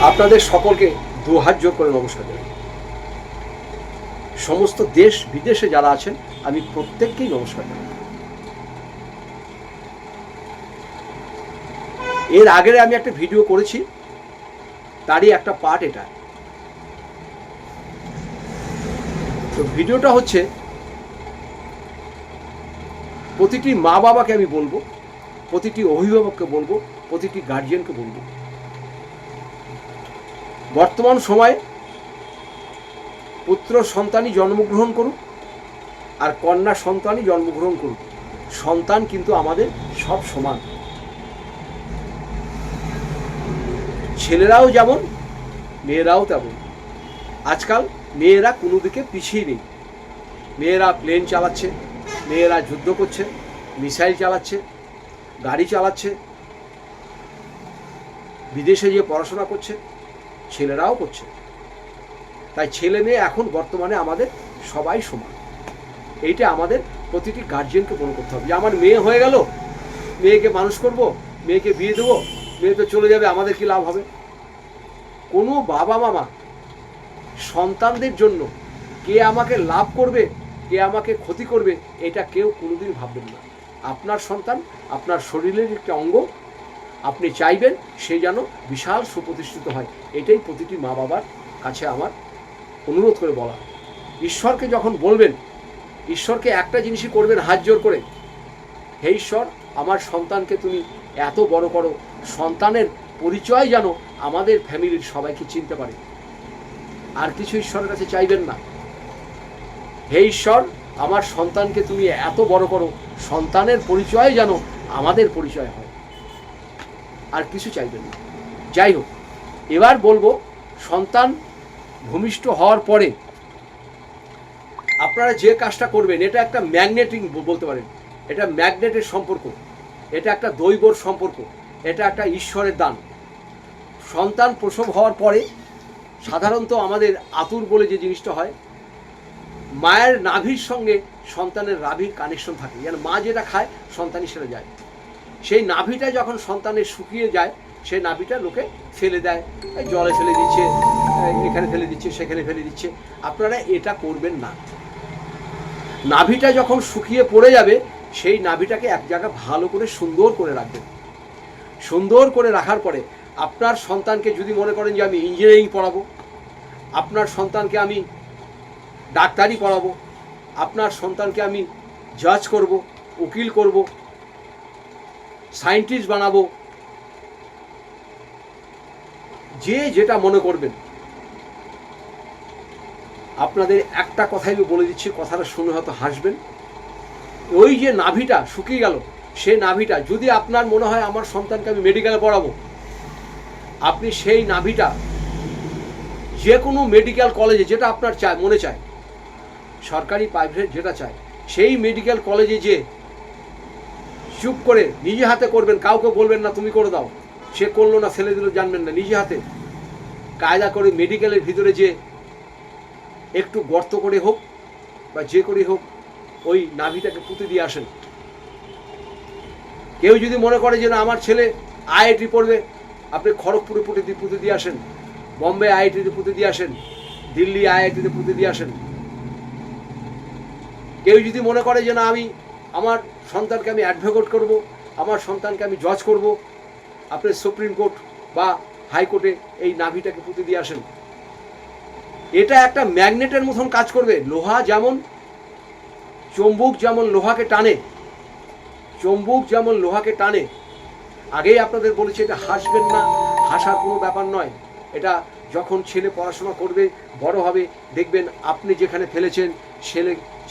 আপনাদের সকলকে দু হাত জোর করে নমস্কার জানাই। সমস্ত দেশ বিদেশে যারা আছেন আমি প্রত্যেককেই নমস্কার জানাই। এর আগের আমি একটা ভিডিও করেছি, তারই একটা পার্ট এটা। তো ভিডিওটা হচ্ছে প্রতিটি মা বাবাকে আমি বলবো, প্রতিটি অভিভাবককে বলবো, প্রতিটি গার্জিয়ানকে বলবো, বর্তমান সময়ে পুত্র সন্তানই জন্মগ্রহণ করুক আর কন্যা সন্তানই জন্মগ্রহণ করুক, সন্তান কিন্তু আমাদের সব সমান। ছেলেরাও যেমন মেয়েরাও তেমন। আজকাল মেয়েরা কোনো দিকে পিছিয়ে নেই। মেয়েরা প্লেন চালাচ্ছে, মেয়েরা যুদ্ধ করছে, মিসাইল চালাচ্ছে, গাড়ি চালাচ্ছে, বিদেশে গিয়ে পড়াশোনা করছে, ছেলেরাও করছে। তাই ছেলে মেয়ে এখন বর্তমানে আমাদের সবাই সমান। এইটা আমাদের প্রতিটি গার্জিয়ানকে মনে করতে হবে যে আমার মেয়ে হয়ে গেল, মেয়েকে মানুষ করব, মেয়েকে বিয়ে দেবো, মেয়ে তো চলে যাবে, আমাদের কি লাভ হবে? কোনো বাবা মামা সন্তানদের জন্য কে আমাকে লাভ করবে, কে আমাকে ক্ষতি করবে, এটা কেউ কোনোদিন ভাববেন না। আপনার সন্তান আপনার শরীরের একটা অঙ্গ, আপনি চাইবেন সে যেন বিশাল সুপ্রতিষ্ঠিত হয়। এটাই প্রতিটি মা বাবার কাছে আমার অনুরোধ করে বলা। ঈশ্বরকে যখন বলবেন, ঈশ্বরকে একটা জিনিসই করবেন হাত জোর করে, হে ঈশ্বর আমার সন্তানকে তুমি এত বড় করো, সন্তানের পরিচয় যেন আমাদের ফ্যামিলির সবাইকে চিনতে পারে। আর কিছু ঈশ্বরের কাছে চাইবেন না। হে ঈশ্বর আমার সন্তানকে তুমি এত বড় করো, সন্তানের পরিচয় যেন আমাদের পরিচয় হয়। আর কিছু চাইবেন না। যাই হোক, এবার বলবো, সন্তান ভূমিষ্ঠ হওয়ার পরে আপনারা যে কাজটা করবেন, এটা একটা ম্যাগনেটিং বলতে পারেন, এটা ম্যাগনেটের সম্পর্ক, এটা একটা দৈবর সম্পর্ক, এটা একটা ঈশ্বরের দান। সন্তান প্রসব হওয়ার পরে সাধারণত আমাদের আতুর বলে যে জিনিসটা হয়, মায়ের নাভির সঙ্গে সন্তানের নাভির কানেকশন থাকে, যেন মা যেটা খায় সন্তানই সেটা যায়। সেই নাভিটা যখন সন্তানের শুকিয়ে যায়, সেই নাভিটা লোকে ফেলে দেয়, জলে ফেলে দিচ্ছে, এখানে ফেলে দিচ্ছে, সেখানে ফেলে দিচ্ছে। আপনারা এটা করবেন না। নাভিটা যখন শুকিয়ে পড়ে যাবে, সেই নাভিটাকে এক জায়গায় ভালো করে সুন্দর করে রাখবেন। সুন্দর করে রাখার পরে আপনার সন্তানকে যদি মনে করেন যে আমি ইঞ্জিনিয়ারিং পড়াবো, আপনার সন্তানকে আমি ডাক্তারি পড়াবো, আপনার সন্তানকে আমি জাজ করব, উকিল করব, সায়েন্টিস্ট বানাবো, যে যেটা মনে করবেন, আপনাদের একটা কথাই আমি বলে দিচ্ছি, কথাটা শুনে হয়তো হাসবেন। ওই যে নাভিটা শুকিয়ে গেল, সেই নাভিটা যদি আপনার মনে হয় আমার সন্তানকে আমি মেডিকেলে পড়াবো, আপনি সেই নাভিটা যে কোনো মেডিকেল কলেজে, যেটা আপনার চায় মনে চায়, সরকারি প্রাইভেট যেটা চায়, সেই মেডিকেল কলেজে যে চুপ করে নিজে হাতে করবেন, কাউকে বলবেন না তুমি করে দাও, সে করলো না ফেলে দিল জানবেন না, নিজে হাতে কায়দা করে মেডিকেলের ভিতরে যে একটু গর্ত করে হোক বা যে করে হোক ওই নাভিটাকে পুঁতে দিয়ে আসেন। কেউ যদি মনে করে যে না আমার ছেলে আইআইটি পড়বে, আপনি খড়গপুরে পুঁতে দিয়ে আসেন, বম্বে আইআইটিতে পুঁতে দিয়ে আসেন, দিল্লি আইআইটিতে পুঁতে দিয়ে আসেন। কেউ যদি মনে করে যে না আমি আমার সন্তানকে আমি অ্যাডভোকেট করব, আমার সন্তানকে আমি জজ করব, আপনি সুপ্রিম কোর্ট বা হাইকোর্টে এই নাভিটাকে পুঁতে দিয়ে আসেন। এটা একটা ম্যাগনেটের মতন কাজ করবে। লোহা যেমন, চুম্বক যেমন লোহাকে টানে, চুম্বক যেমন লোহাকে টানে। আগেই আপনাদের বলেছি, এটা হাসবেন না, হাসার কোনো ব্যাপার নয়। এটা যখন ছেলে পড়াশোনা করবে, বড় হবে, দেখবেন আপনি যেখানে ফেলেছেন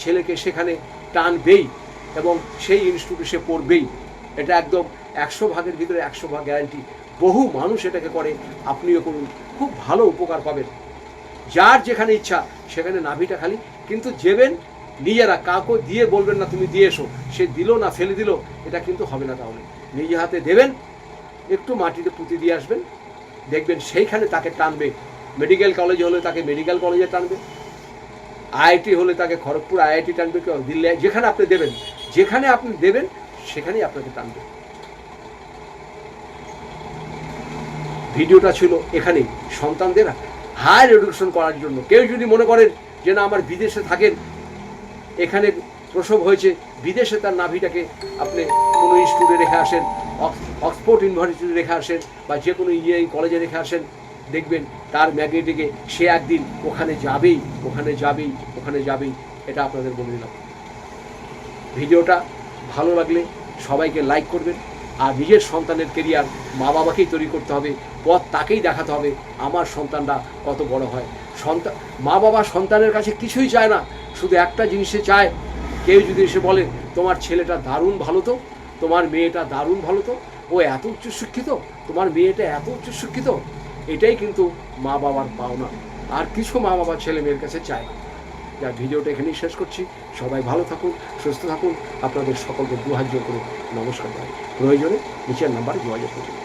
ছেলেকে সেখানে টানবেই এবং সেই ইনস্টিটিউটে সে পড়বেই। এটা একদম 100 ভাগের ভিতরে 100 ভাগ গ্যারান্টি। বহু মানুষ এটাকে করে, আপনিও করুন, খুব ভালো উপকার পাবেন। যার যেখানে ইচ্ছা সেখানে নাভিটা খালি কিন্তু দেবেন নিজেরা, কাউকে দিয়ে বলবেন না তুমি দিয়ে এসো, সে দিল না ফেলে দিল, এটা কিন্তু হবে না। তাহলে নিজে হাতে দেবেন, একটু মাটিতে পুঁতে দিয়ে আসবেন, দেখবেন সেইখানে তাকে টানবে। মেডিকেল কলেজে হলে তাকে মেডিকেল কলেজে টানবে, আইআইটি হলে তাকে খড়গপুর আইআইটি টানবে, কেউ দিল্লি, যেখানে আপনি দেবেন, যেখানে আপনি দেবেন সেখানেই আপনাকে টানবে। ভিডিওটা ছিল এখানেই, সন্তানদের হায়ার এডুকেশন করার জন্য। কেউ যদি মনে করেন যে না আমার বিদেশে থাকেন, এখানে প্রসব হয়েছে, বিদেশে তার নাভিটাকে আপনি কোনো ইনস্টিটিউটে রেখে আসেন, অক্সফোর্ড ইউনিভার্সিটি রেখে আসেন বা যে কোনো ইঞ্জিনিয়ারিং কলেজে রেখে আসেন, দেখবেন তার ম্যাগনেটিকে সে একদিন ওখানে যাবেই, ওখানে যাবেই, ওখানে যাবেই। এটা আপনাদের বলে দিলাম। ভিডিওটা ভালো লাগলে সবাইকে লাইক করবেন। আর নিজের সন্তানের কেরিয়ার মা বাবাকেই তৈরি করতে হবে, পথ তাকেই দেখাতে হবে আমার সন্তানরা কত বড় হয়। মা বাবা সন্তানের কাছে কিছুই চায় না, শুধু একটা জিনিসে চায়, কেউ যদি এসে বলে তোমার ছেলেটা দারুণ ভালো তো, তোমার মেয়েটা দারুণ ভালো তো, ও এত উচ্চশিক্ষিত, তোমার মেয়েটা এত উচ্চশিক্ষিত, এটাই কিন্তু মা বাবার পাওনা। আর কিছু মা বাবা ছেলে মেয়ের কাছে চায় না। যা ভিডিওটা এখানেই শেষ করছি। সবাই ভালো থাকুন, সুস্থ থাকুন। আপনাদের সকলকে 2 হাত জোর করে নমস্কার জানাই। প্রয়োজনে নিচের নাম্বারে যোগাযোগ করুন।